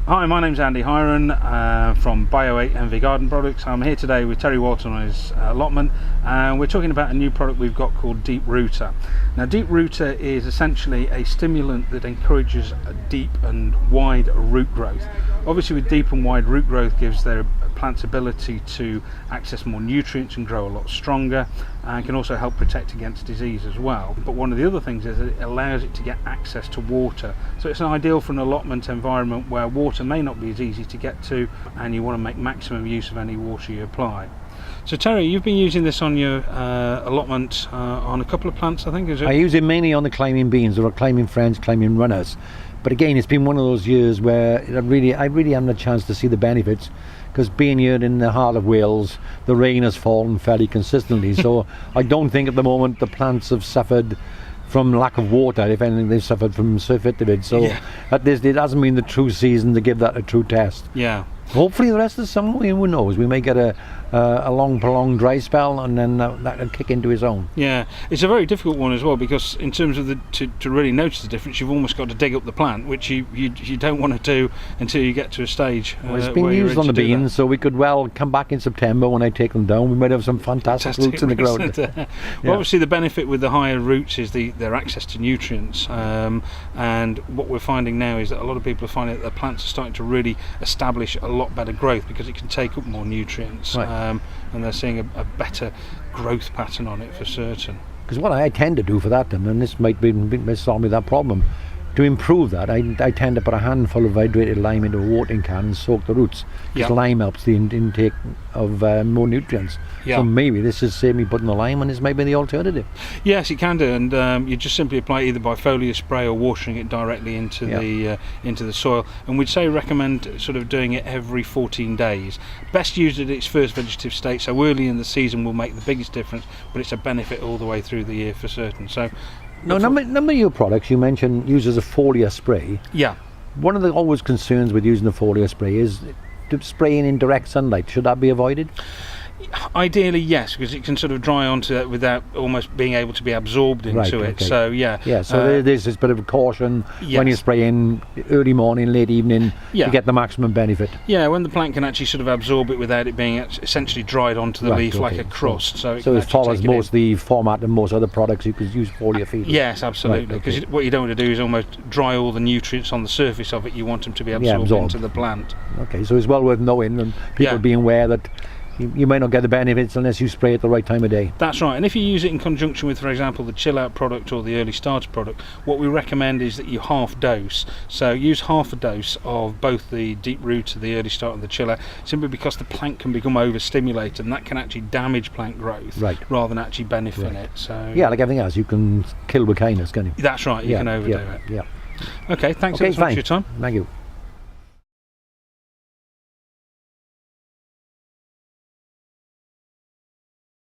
Hi, my name's Andy Hiron from Bio8 Envii Garden Products. I'm here today with Terry Walton on his allotment, and we're talking about a new product we've got called Deep Rooter. Now, Deep Rooter is essentially a stimulant that encourages a deep and wide root growth. Obviously, with deep and wide root growth gives their plant's ability to access more nutrients and grow a lot stronger, and can also help protect against disease as well. But one of the other things is that it allows it to get access to water, so it's ideal for an allotment environment where water may not be as easy to get to and you want to make maximum use of any water you apply. So Terry, you've been using this on your allotment on a couple of plants, I think, is it? I use it mainly on the climbing beans, or climbing friends, climbing runners. But again, it's been one of those years where I really haven't a chance to see the benefits, because being here in the heart of Wales, the rain has fallen fairly consistently. So I don't think at the moment the plants have suffered from lack of water. If anything, they've suffered from surfeit. So Yeah. it hasn't been the true season to give that a true test. Yeah. Hopefully the rest of the summer, who knows, we may get a long prolonged dry spell, and then that will kick into its own. Yeah, it's a very difficult one as well, because in terms of to really notice the difference, you've almost got to dig up the plant, which you don't want to do until you get to a stage Well, it's been used on the beans, so we could well come back in September when I take them down. We might have some fantastic roots in the ground. Well, obviously the benefit with the higher roots is their access to nutrients, and what we're finding now is that a lot of people are finding that the plants are starting to really establish a lot better growth because it can take up more nutrients. Right. And they're seeing a better growth pattern on it for certain. Because what I tend to do for that, and this might solve me that problem, to improve that, I tend to put a handful of hydrated lime into a watering can and soak the roots, because lime helps the intake of more nutrients. So maybe this has saved me putting the lime, and this might be the alternative. Yes, it can do, and you just simply apply it either by foliar spray or watering it directly into the soil. And we'd recommend sort of doing it every 14 days. Best used at its first vegetative state, so early in the season will make the biggest difference, but it's a benefit all the way through the year for certain. So. Now, number of your products you mentioned uses a foliar spray. Yeah. One of the always concerns with using the foliar spray is spraying in direct sunlight. Should that be avoided? Ideally, yes, because it can sort of dry onto it without almost being able to be absorbed into it. Okay. So yeah. So there's this bit of caution when you spray in early morning, late evening to get the maximum benefit. Yeah, when the plant can actually sort of absorb it without it being essentially dried onto the leaf like a crust. So it follows most the format and most other products you could use foliar feeders. Yes, absolutely. Because what you don't want to do is almost dry all the nutrients on the surface of it. You want them to be absorbed into the plant. Okay, so it's well worth knowing, and people being aware that you might not get the benefits unless you spray at the right time of day. That's right, and if you use it in conjunction with, for example, the chill out product or the early starter product, what we recommend is that you half dose. So use half a dose of both the Deep Root, the early start and the chill out, simply because the plant can become overstimulated, and that can actually damage plant growth rather than actually benefit it. So yeah, like everything else, you can kill with kindness, can you? That's right, you can overdo it. Yeah. Okay, thanks so much for your time. Thank you.